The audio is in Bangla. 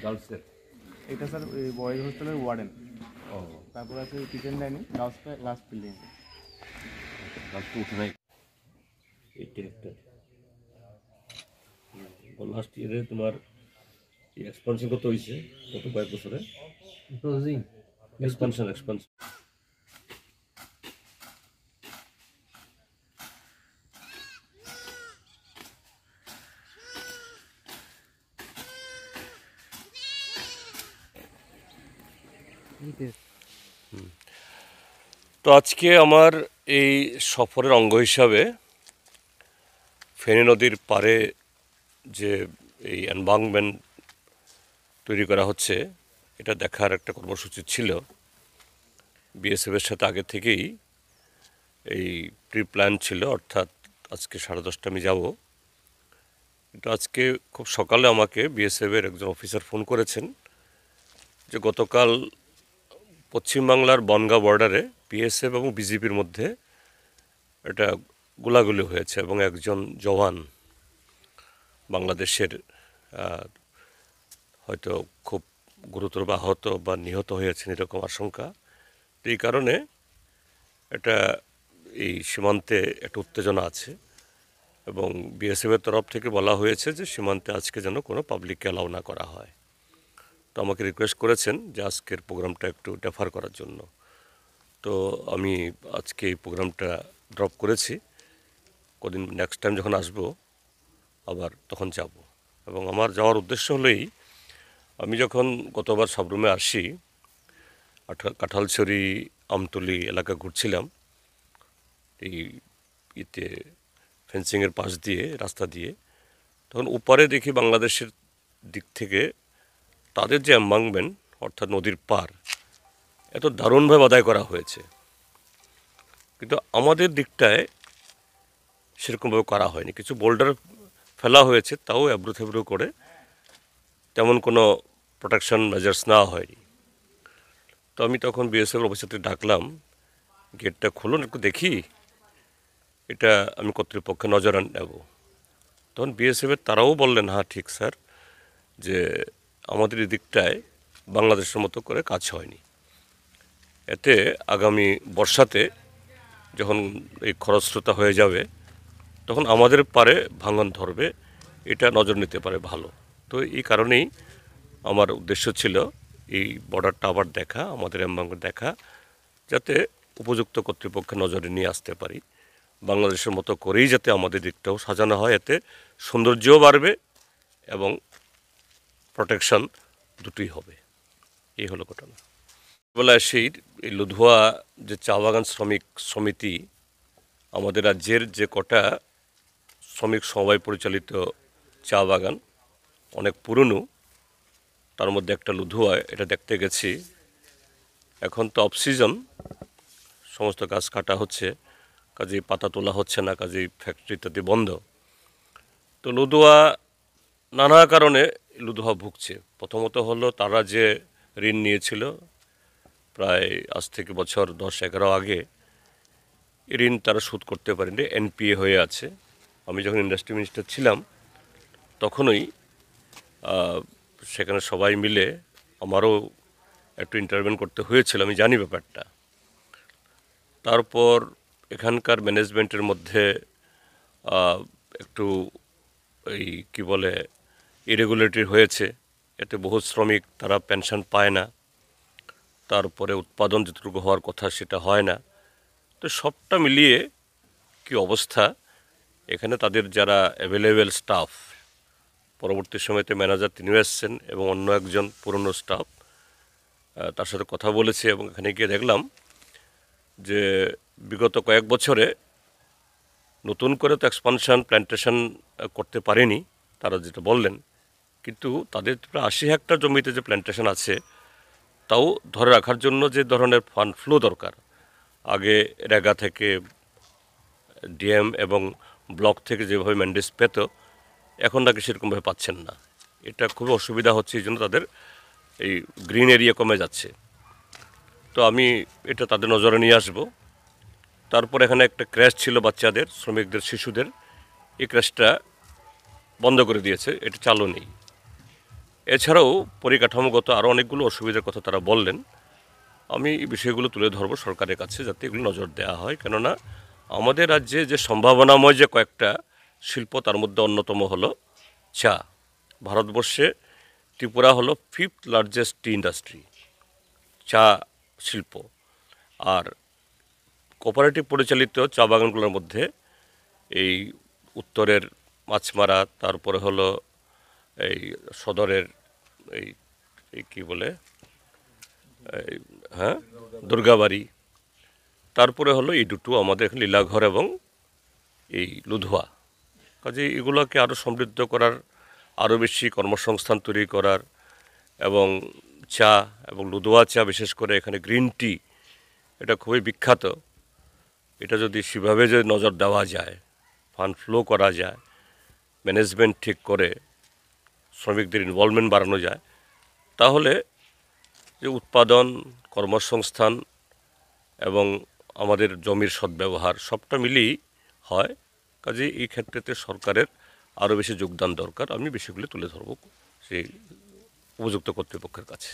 গার্লসের? এটা স্যার ওই বয়েজ হোস্টেলের ওয়ার্ডেন। ও, তারপর আছে কিচেন ডাইনিং, গার্লসটা লাস্ট বিল্ডিং। গার্লস তো উঠে নাই। এইটা একটা লাস্ট ইয়ারে তোমার এক্সপানশন কত হয়েছে? কত কয়েক বছরে এক্সপানশন? তো আজকে আমার এই সফরের অঙ্গ হিসাবে ফেনী নদীর পাড়ে যে এই এনভায়রনমেন্ট তৈরি করা হচ্ছে এটা দেখার একটা কর্মসূচি ছিল। বিএসএফের সাথে আগে থেকেই এই প্রি প্ল্যান ছিল, অর্থাৎ আজকে 10:30 আমি যাব। কিন্তু আজকে খুব সকালে আমাকে বিএসএফের একজন অফিসার ফোন করেছেন যে গতকাল পশ্চিমবাংলার বনগাঁ বর্ডারে বিএসএফ এবং বিজেপির মধ্যে এটা গোলাগুলি হয়েছে এবং একজন জওয়ান বাংলাদেশের হয়তো খুব গুরুতর বা আহত বা নিহত হয়েছেন এরকম আশঙ্কা। তো এই কারণে এটা এই সীমান্তে একটা উত্তেজনা আছে এবং বিএসএফের তরফ থেকে বলা হয়েছে যে সীমান্তে আজকে যেন কোনো পাবলিককে অ্যালাউ না করা হয়। তো আমাকে রিকোয়েস্ট করেছেন যে আজকের প্রোগ্রামটা একটু ডেফার করার জন্য। তো আমি আজকে এই প্রোগ্রামটা ড্রপ করেছি। কদিন নেক্সট টাইম যখন আসব আবার তখন যাব। এবং আমার যাওয়ার উদ্দেশ্য হলেই, আমি যখন গতবার সাবরুমে আসি, কাঁঠালছড়ি আমতলি এলাকা ঘুরছিলাম এই ফেন্সিংয়ের পাশ দিয়ে, রাস্তা দিয়ে, তখন উপরে দেখি বাংলাদেশের দিক থেকে তাদের যে এনভায়রনমেন্ট অর্থাৎ নদীর পার এত দারুণভাবে আদায় করা হয়েছে, কিন্তু আমাদের দিকটায় সেরকমভাবে করা হয়নি। কিছু বোল্ডার ফেলা হয়েছে, তাও এবড়ো থেবড়ো করে, তেমন কোনো প্রোটেকশন মেজার্স নেওয়া হয়নি। তো আমি তখন বিএসএফ অফিসারকে ডাকলাম, গেটটা খুলুন একটু দেখি, এটা আমি কর্তৃপক্ষের নজর নেব। তখন বিএসএফের তারাও বললেন, হ্যাঁ ঠিক স্যার, যে আমাদের এই দিকটায় বাংলাদেশের মতো করে কাজ হয়নি। এতে আগামী বর্ষাতে যখন এই খরস্রোতা হয়ে যাবে তখন আমাদের পারে ভাঙন ধরবে, এটা নজর নিতে পারে ভালো। তো এই কারণেই আমার উদ্দেশ্য ছিল এই বর্ডারটা আবার দেখা, আমাদের এনভায়রনমেন্ট দেখা, যাতে উপযুক্ত কর্তৃপক্ষের নজরে নিয়ে আসতে পারি। বাংলাদেশের মতো করেই যাতে আমাদের দিকটাও সাজানো হয়, এতে সৌন্দর্যও বাড়বে এবং প্রোটেকশন দুটোই হবে। এই হলো ঘটনা। বেলায় সেই এই লুধুয়া যে চা বাগান শ্রমিক সমিতি, আমাদের রাজ্যের যে কটা শ্রমিক সমবায় পরিচালিত চা বাগান অনেক পুরনো, তার মধ্যে একটা লুধুয়া, এটা দেখতে গেছি। এখন তো অফ সিজন, সমস্ত গাছ কাটা হচ্ছে, কাজেই পাতা তোলা হচ্ছে না, কাজেই ফ্যাক্টরি ইত্যাদি বন্ধ। তো লুধুয়া নানা কারণে লুধুয়া ভুগছে। প্রথমত হলো তারা যে ঋণ নিয়েছিল প্রায় আজ থেকে বছর 10-11 আগে, এই ঋণ তারা শোধ করতে পারেনি, এনপিএ হয়ে আছে। আমি যখন ইন্ডাস্ট্রি মিনিস্টার ছিলাম তখনই সেখানে সবাই মিলে, আমারও একটু ইন্টারভেন করতে হয়েছিল, আমি জানি ব্যাপারটা। তারপর এখানকার ম্যানেজমেন্টের মধ্যে একটু এই কি বলে ইরেগুলেটরি হয়েছে, এতে বহু শ্রমিক তারা পেনশন পায় না, তারপরে উৎপাদন যেটুকু হওয়ার কথা সেটা হয় না। তো সবটা মিলিয়ে কি অবস্থা, এখানে তাদের যারা অ্যাভেলেবেল স্টাফ, পরবর্তী সময়তে ম্যানেজার তিনিও এসছেন এবং অন্য একজন পুরনো স্টাফ, তার সাথে কথা বলেছি এবং এখানে গিয়ে দেখলাম যে বিগত কয়েক বছরে নতুন করে তো এক্সপানশন প্ল্যান্টেশন করতে পারেনি তারা, যেটা বললেন, কিন্তু তাদের প্রায় 80 হেক্টর জমিতে যে প্ল্যান্টেশন আছে তাও ধরে রাখার জন্য যে ধরনের ফান্ড ফ্লো দরকার, আগে রেগা থেকে, ডিএম এবং ব্লক থেকে যেভাবে ম্যান্ডেট পেত, এখন নাকি সেরকমভাবে পাচ্ছেন না। এটা খুবই অসুবিধা হচ্ছে, এই জন্য তাদের এই গ্রিন এরিয়া কমে যাচ্ছে। তো আমি এটা তাদের নজরে নিয়ে আসব। তারপর এখানে একটা ক্র্যাশ ছিল বাচ্চাদের, শ্রমিকদের, শিশুদের, এই ক্র্যাশটা বন্ধ করে দিয়েছে, এটা চালু নেই। এছাড়াও পরিকাঠামোগত আরও অনেকগুলো অসুবিধার কথা তারা বললেন। আমি এই বিষয়গুলো তুলে ধরবো সরকারের কাছে, যাতে এগুলো নজর দেওয়া হয়। কেননা আমাদের রাজ্যে যে সম্ভাবনাময় যে কয়েকটা শিল্প, তার মধ্যে অন্যতম হলো চা। ভারতবর্ষে ত্রিপুরা হলো 5th লার্জেস্ট টি ইন্ডাস্ট্রি, চা শিল্প। আর কোঅপারেটিভ পরিচালিত চা বাগানগুলোর মধ্যে এই উত্তরের মাছমারা, তারপরে হলো এই সদরের এই এই কী বলে, এই হ্যাঁ, দুর্গাবাড়ি, তারপরে হলো এই দুটো আমাদের এখানে লীলাঘর এবং এই লুধুয়া। কাজে এগুলোকে আরও সমৃদ্ধ করার, আরও বেশি কর্মসংস্থান তৈরি করার, এবং চা এবং লুধুয়া চা বিশেষ করে এখানে গ্রিন টি, এটা খুবই বিখ্যাত। এটা যদি সেভাবে যদি নজর দেওয়া যায়, ফান্ড ফ্লো করা যায়, ম্যানেজমেন্ট ঠিক করে শ্রমিকদের ইনভলভমেন্ট বাড়ানো যায়, তাহলে যে উৎপাদন, কর্মসংস্থান এবং আমাদের জমির সদ্ব্যবহার সবটা মিলিয়েই হয়। কাজে এই ক্ষেত্রেতে সরকারের আরও বেশি যোগদান দরকার। আমি বিষয়গুলি তুলে ধরব সেই উপযুক্ত কর্তৃপক্ষের কাছে।